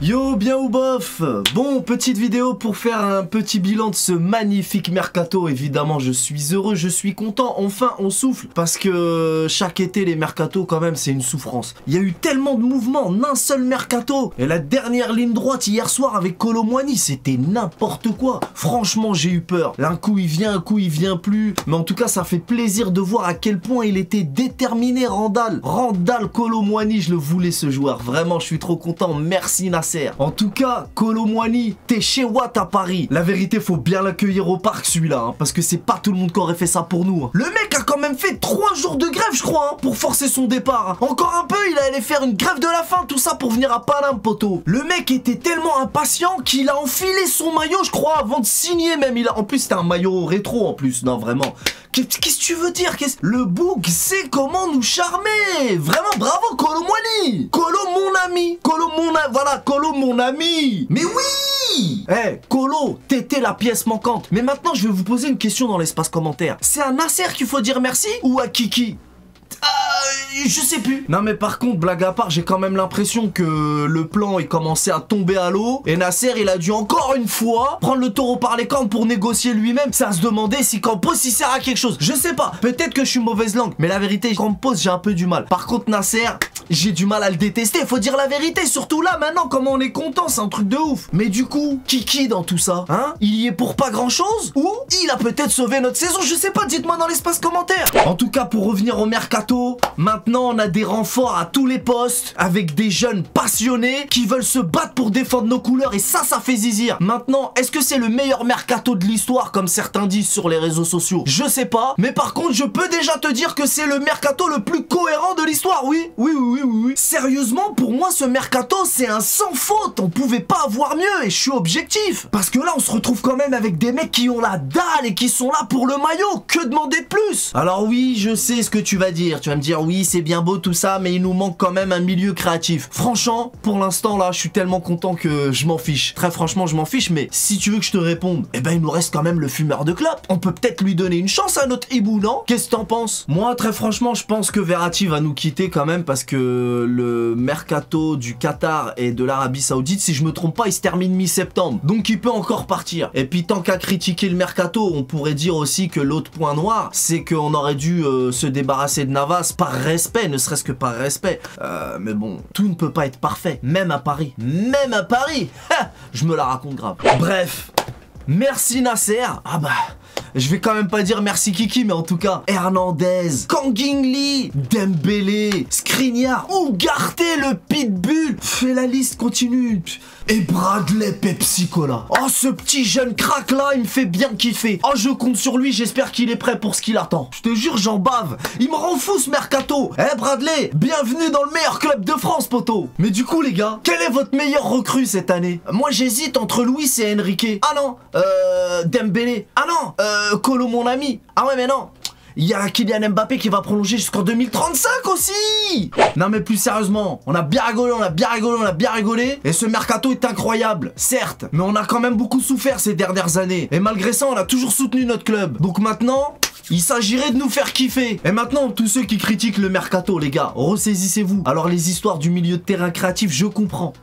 Yo, bien ou bof? Bon, petite vidéo pour faire un petit bilan de ce magnifique mercato. Évidemment, je suis heureux, je suis content. Enfin, on souffle. Parce que chaque été, les mercatos, quand même, c'est une souffrance. Il y a eu tellement de mouvements en un seul mercato. Et la dernière ligne droite hier soir avec Kolo Muani, c'était n'importe quoi. Franchement, j'ai eu peur. Un coup, il vient plus. Mais en tout cas, ça fait plaisir de voir à quel point il était déterminé, Randall. Randall Kolo Muani, je le voulais ce joueur. Vraiment, je suis trop content. Merci Nasser. En tout cas, Kolo Muani, t'es chez Watt à Paris. La vérité, faut bien l'accueillir au parc celui-là, hein, parce que c'est pas tout le monde qui aurait fait ça pour nous. Hein. Le mec a quand même fait 3 jours de grève, je crois, hein, pour forcer son départ. Hein. Encore un peu, il allait faire une grève de la faim, tout ça pour venir à Paname, poteau. Le mec était tellement impatient qu'il a enfilé son maillot, je crois, avant de signer même. En plus, c'était un maillot rétro en plus, non vraiment. Qu'est-ce que tu veux dire? Le Boug sait comment nous charmer. Vraiment, bravo Kolo Muani. Kolo mon ami. Voilà, Kolo mon ami. Mais oui. Kolo, t'étais la pièce manquante. Mais maintenant, je vais vous poser une question dans l'espace commentaire. C'est à Nasser qu'il faut dire merci ou à Kiki? Je sais plus. Non mais par contre, blague à part, j'ai quand même l'impression que le plan il commençait à tomber à l'eau. Et Nasser il a dû encore une fois prendre le taureau par les cornes pour négocier lui-même. Ça se demander si Campos il sert à quelque chose. Je sais pas, peut-être que je suis mauvaise langue. Mais la vérité, Campos j'ai un peu du mal. Par contre Nasser, j'ai du mal à le détester. Faut dire la vérité, surtout là maintenant, comment on est content, c'est un truc de ouf. Mais du coup, Kiki dans tout ça, hein? Il y est pour pas grand chose? Ou il a peut-être sauvé notre saison? Je sais pas, dites-moi dans l'espace commentaire. En tout cas, pour revenir au mercato, maintenant on a des renforts à tous les postes avec des jeunes passionnés qui veulent se battre pour défendre nos couleurs et ça fait zizir. Maintenant, est-ce que c'est le meilleur mercato de l'histoire comme certains disent sur les réseaux sociaux? Je sais pas, mais par contre je peux déjà te dire que c'est le mercato le plus cohérent de l'histoire, oui. Sérieusement, pour moi ce mercato c'est un sans faute, on pouvait pas avoir mieux et je suis objectif. Parce que là on se retrouve quand même avec des mecs qui ont la dalle et qui sont là pour le maillot, que demander de plus? Alors oui, je sais ce que tu vas dire, tu vas me dire oui c'est bien beau tout ça, mais il nous manque quand même un milieu créatif. Franchement, pour l'instant là, je suis tellement content que je m'en fiche. Très franchement, je m'en fiche, mais si tu veux que je te réponde, eh ben il nous reste quand même le fumeur de clope. On peut peut-être lui donner une chance à notre hibou, non? Qu'est-ce que t'en penses? Moi, très franchement, je pense que Verratti va nous quitter quand même parce que le mercato du Qatar et de l'Arabie Saoudite, si je me trompe pas, il se termine mi-septembre. Donc il peut encore partir. Et puis tant qu'à critiquer le mercato, on pourrait dire aussi que l'autre point noir, c'est qu'on aurait dû se débarrasser de Navas par respect, ne serait-ce que par respect. Mais bon, tout ne peut pas être parfait. Même à Paris. Même à Paris. Je me la raconte grave. Bref. Merci Nasser. Ah bah... Je vais quand même pas dire merci Kiki, mais en tout cas, Hernandez, Kangin Lee, Dembélé, Skriniar, Ugarte le pitbull. Fais la liste, continue. Et Bradley Pepsi Cola. Oh, ce petit jeune crack là, il me fait bien kiffer. Oh, je compte sur lui, j'espère qu'il est prêt pour ce qu'il attend. Je te jure, j'en bave. Il me rend fou ce mercato. Bradley, bienvenue dans le meilleur club de France, poteau. Mais du coup, les gars, quel est votre meilleur recrue cette année? Moi, j'hésite entre Luis et Enrique. Ah non, Dembélé. Ah non, Kolo mon ami. Ah ouais, mais non. Il y a Kylian Mbappé qui va prolonger jusqu'en 2035 aussi. Non mais plus sérieusement, on a bien rigolé, et ce mercato est incroyable, certes, mais on a quand même beaucoup souffert ces dernières années, et malgré ça on a toujours soutenu notre club. Donc maintenant, il s'agirait de nous faire kiffer. Et maintenant, tous ceux qui critiquent le mercato, les gars, ressaisissez-vous. Alors les histoires du milieu de terrain créatif, je comprends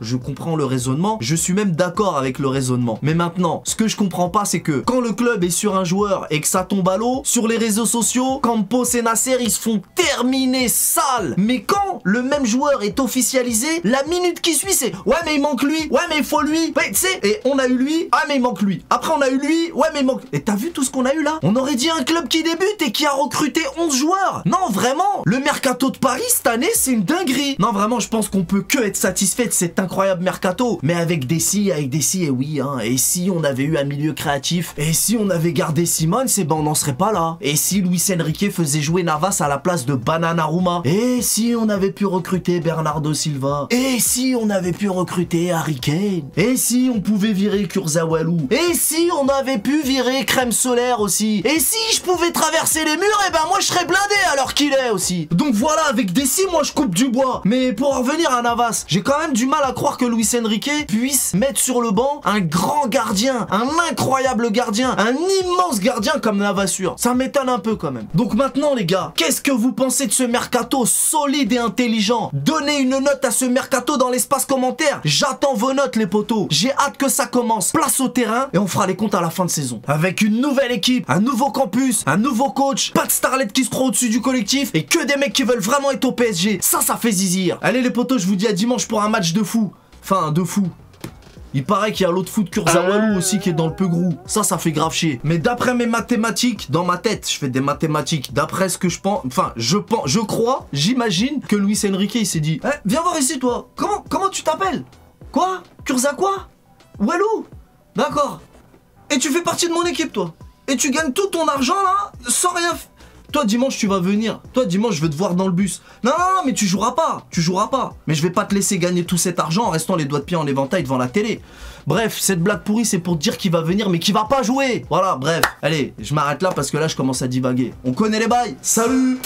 le raisonnement, je suis même d'accord avec le raisonnement. Mais maintenant, ce que je comprends pas, c'est que quand le club est sur un joueur et que ça tombe à l'eau, sur les réseaux sociaux, Campos et Nasser, ils se font terminer sale. Mais quand le même joueur est officialisé, la minute qui suit, c'est ouais mais il manque lui, ouais mais il faut lui. Ouais, tu sais, et on a eu lui, ah mais il manque lui. Après on a eu lui, ouais mais il manque. Et t'as vu tout ce qu'on a eu là? On aurait dit un club qui débute et qui a recruté 11 joueurs. Non vraiment, le mercato de Paris cette année, c'est une dinguerie. Non vraiment, je pense qu'on peut que être satisfait de cet incroyable mercato. Mais avec des si, et oui, hein. Et si on avait eu un milieu créatif, et si on avait gardé Simone, c'est ben on n'en serait pas là. Et si Luis Enrique faisait jouer Navas à la place de Bananaruma. Et si on avait pu recruter Bernardo Silva. Et si on avait pu recruter Harry Kane. Et si on pouvait virer Kurzawalu. Et si on avait pu virer Crème Solaire aussi. Et si je pouvais traverser les murs, et ben moi je serais blindé alors qu'il est aussi. Donc voilà, avec Dessy, moi je coupe du bois. Mais pour en revenir à Navas, j'ai quand même du mal à croire que Luis Enrique puisse mettre sur le banc un grand gardien, un incroyable gardien, un immense gardien comme Navas sûr. Ça m'étonne un peu quand même. même. Donc maintenant les gars, qu'est-ce que vous pensez de ce mercato solide et intelligent? Donnez une note à ce mercato dans l'espace commentaire. J'attends vos notes les potos. J'ai hâte que ça commence. Place au terrain et on fera les comptes à la fin de saison. Avec une nouvelle équipe, un nouveau campus, un nouveau coach, pas de starlet qui se croit au-dessus du collectif et que des mecs qui veulent vraiment être au PSG. Ça fait zizir. Allez les potos, je vous dis à dimanche pour un match de fou. Enfin, de fou. Il paraît qu'il y a l'autre fou de Kurzawa aussi qui est dans le Peugrou. Ça fait grave chier. Mais d'après mes mathématiques, dans ma tête, je fais des mathématiques. D'après ce que je pense, enfin, je crois, j'imagine que Luis Enrique, il s'est dit, viens voir ici, toi. Comment tu t'appelles? Quoi? Kurzawa quoi? Walou? D'accord. Et tu fais partie de mon équipe, toi. Et tu gagnes tout ton argent, là, sans rien faire. Toi, dimanche, tu vas venir. Toi, dimanche, je vais te voir dans le bus. Non, mais tu joueras pas. Tu joueras pas. Mais je vais pas te laisser gagner tout cet argent en restant les doigts de pied en éventail devant la télé. Bref, cette blague pourrie, c'est pour dire qu'il va venir, mais qu'il va pas jouer. Voilà, bref. Allez, je m'arrête là parce que là, je commence à divaguer. On connaît les bails. Salut!